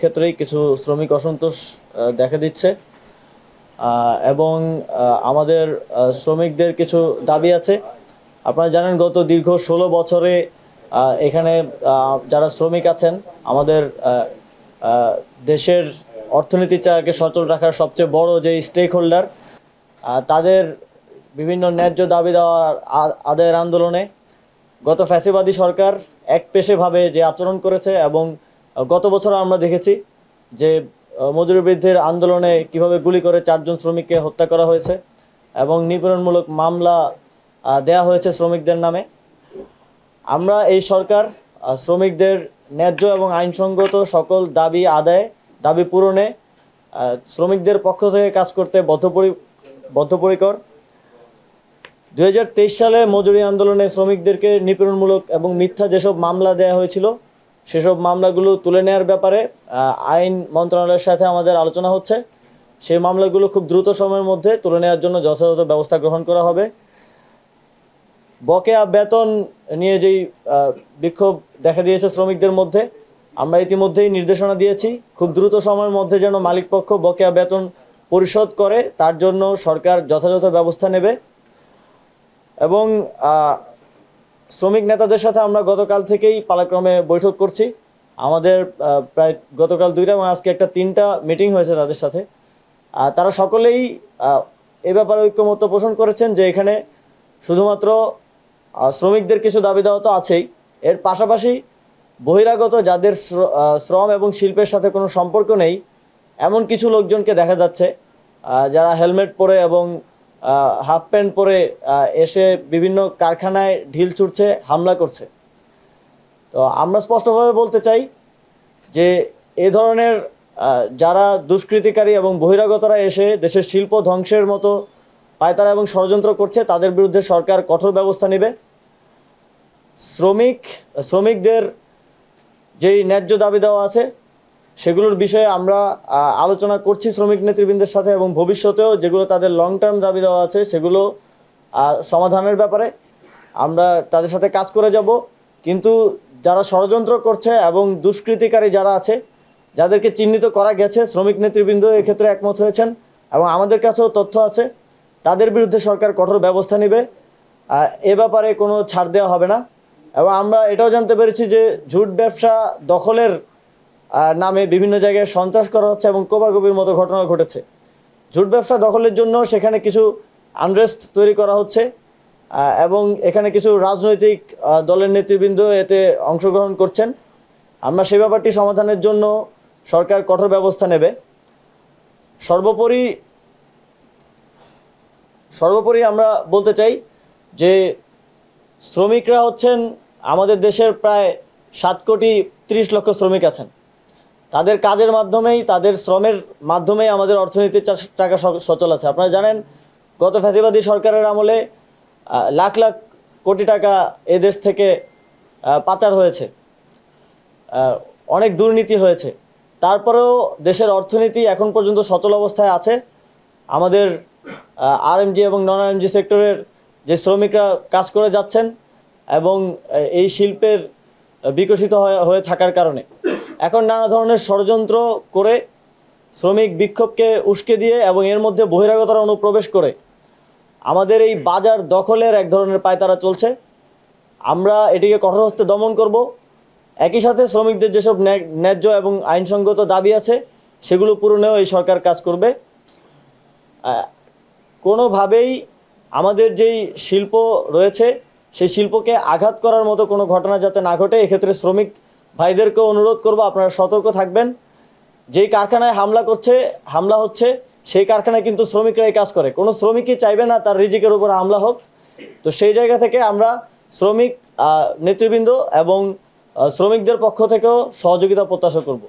ক্ষেত্রেই কিছু শ্রমিক অসন্তোষ দেখা দিচ্ছে এবং আমাদের শ্রমিকদের কিছু দাবি আছে। আপনারা জানেন গত দীর্ঘ 16 বছরে এখানে যারা শ্রমিক আছেন আমাদের দেশের অর্থনীতিটাকে সচল রাখার সবচেয়ে বড় যে স্টেক হোল্ডার, তাদের বিভিন্ন ন্যায্য দাবি দেওয়ার আদায়ের আন্দোলনে গত ফ্যাসিবাদী সরকার একপেশেভাবে যে আচরণ করেছে এবং গত বছর আমরা দেখেছি যে মজুরি বৃদ্ধির আন্দোলনে কিভাবে গুলি করে 4 জন শ্রমিককে হত্যা করা হয়েছে এবং নিপীড়নমূলক মামলা দেয়া হয়েছে শ্রমিকদের নামে। আমরা এই সরকার শ্রমিকদের ন্যায্য এবং আইনসঙ্গত সকল দাবি আদায়, দাবি পূরণে শ্রমিকদের পক্ষ থেকে কাজ করতে বদ্ধপরিকর। 2023 সালে মজুরি আন্দোলনে শ্রমিকদেরকে নিপীড়নমূলক এবং মিথ্যা যেসব মামলা দেওয়া হয়েছিল সেসব মামলাগুলো তুলে নেওয়ার ব্যাপারে আইন মন্ত্রণালয়ের সাথে আমাদের আলোচনা হচ্ছে। সেই মামলাগুলো খুব দ্রুত সময়ের মধ্যে তুলে নেওয়ার জন্য যথাযথ ব্যবস্থা গ্রহণ করা হবে। বকেয়া বেতন নিয়ে যেই বিক্ষোভ দেখা দিয়েছে শ্রমিকদের মধ্যে, আমরা ইতিমধ্যেই নির্দেশনা দিয়েছি খুব দ্রুত সময়ের মধ্যে যেন মালিকপক্ষ বকেয়া বেতন পরিশোধ করে তার জন্য সরকার যথাযথ ব্যবস্থা নেবে। এবং শ্রমিক নেতাদের সাথে আমরা গতকাল থেকেই পালাক্রমে বৈঠক করছি। আমাদের প্রায় গতকাল 2টা এবং আজকে একটা 3টা মিটিং হয়েছে তাদের সাথে। তারা সকলেই এ ব্যাপারে ঐক্যমত্য পোষণ করেছেন যে এখানে শুধুমাত্র শ্রমিকদের কিছু দাবি দেওয়া তো আছেই, এর পাশাপাশি বহিরাগত যাদের শ্রম এবং শিল্পের সাথে কোনো সম্পর্ক নেই এমন কিছু লোকজনকে দেখা যাচ্ছে যারা হেলমেট পরে এবং হাফ প্যান্ট পরে এসে বিভিন্ন কারখানায় ঢিল ছুটছে, হামলা করছে। তো আমরা স্পষ্টভাবে বলতে চাই যে এ ধরনের যারা দুষ্কৃতিকারী এবং বহিরাগতরা এসে দেশের শিল্প ধ্বংসের মতো পায়তারা এবং ষড়যন্ত্র করছে তাদের বিরুদ্ধে সরকার কঠোর ব্যবস্থা নেবে। শ্রমিকদের যেই ন্যায্য দাবি দেওয়া আছে সেগুলোর বিষয়ে আমরা আলোচনা করছি শ্রমিক নেতৃবৃন্দের সাথে এবং ভবিষ্যতেও যেগুলো তাদের লং টার্ম দাবি দেওয়া আছে সেগুলো সমাধানের ব্যাপারে আমরা তাদের সাথে কাজ করে যাব। কিন্তু যারা ষড়যন্ত্র করছে এবং দুষ্কৃতিকারী যারা আছে যাদেরকে চিহ্নিত করা গেছে, শ্রমিক নেতৃবৃন্দ এক্ষেত্রে একমত হয়েছেন এবং আমাদের কাছেও তথ্য আছে, তাদের বিরুদ্ধে সরকার কঠোর ব্যবস্থা নেবে। এ ব্যাপারে কোনো ছাড় দেওয়া হবে না। এবং আমরা এটাও জানতে পেরেছি যে ঝুট ব্যবসা দখলের নামে বিভিন্ন জায়গায় সন্ত্রাস করা হচ্ছে এবং কোপাকুপির মতো ঘটনা ঘটেছে। ঝুট ব্যবসা দখলের জন্য সেখানে কিছু আনরেস্ট তৈরি করা হচ্ছে এবং এখানে কিছু রাজনৈতিক দলের নেতৃবৃন্দ এতে অংশগ্রহণ করছেন। আমরা সেই ব্যাপারটি সমাধানের জন্য সরকার কঠোর ব্যবস্থা নেবে। সর্বোপরি আমরা বলতে চাই যে শ্রমিকরা হচ্ছেন আমাদের দেশের প্রায় 7,30,00,000 শ্রমিক আছেন। তাদের কাজের মাধ্যমেই, তাদের শ্রমের মাধ্যমেই আমাদের অর্থনীতির টাকা সচল আছে। আপনারা জানেন গত ফ্যাসিবাদী সরকারের আমলে লাখ লাখ কোটি টাকা এ দেশ থেকে পাচার হয়েছে, অনেক দুর্নীতি হয়েছে। তারপরেও দেশের অর্থনীতি এখন পর্যন্ত সচল অবস্থায় আছে। আমাদের আরএমজি এবং নন আরএমজি সেক্টরের যে শ্রমিকরা কাজ করে যাচ্ছেন এবং এই শিল্পের বিকশিত হয়ে থাকার কারণে এখন নানা ধরনের ষড়যন্ত্র করে শ্রমিক বিক্ষোভকে উস্কে দিয়ে এবং এর মধ্যে বহিরাগতরা অনুপ্রবেশ করে আমাদের এই বাজার দখলের এক ধরনের পায়তারা চলছে। আমরা এটিকে কঠোর হস্তে দমন করব। একই সাথে শ্রমিকদের যেসব ন্যায্য এবং আইনসঙ্গত দাবি আছে সেগুলো পূরণেও এই সরকার কাজ করবে। কোনোভাবেই আমাদের যেই শিল্প রয়েছে সেই শিল্পকে আঘাত করার মতো কোনো ঘটনা যাতে না ঘটে, এক্ষেত্রে শ্রমিক ভাইদেরকেও অনুরোধ করব আপনারা সতর্ক থাকবেন। যেই কারখানায় হামলা হচ্ছে সেই কারখানায় কিন্তু শ্রমিকরাই কাজ করে, কোনো শ্রমিকই চাইবে না তার রিজিকের উপর হামলা হোক। তো সেই জায়গা থেকে আমরা শ্রমিক নেতৃবৃন্দ এবং শ্রমিকদের পক্ষ থেকেও সহযোগিতা প্রত্যাশা করব।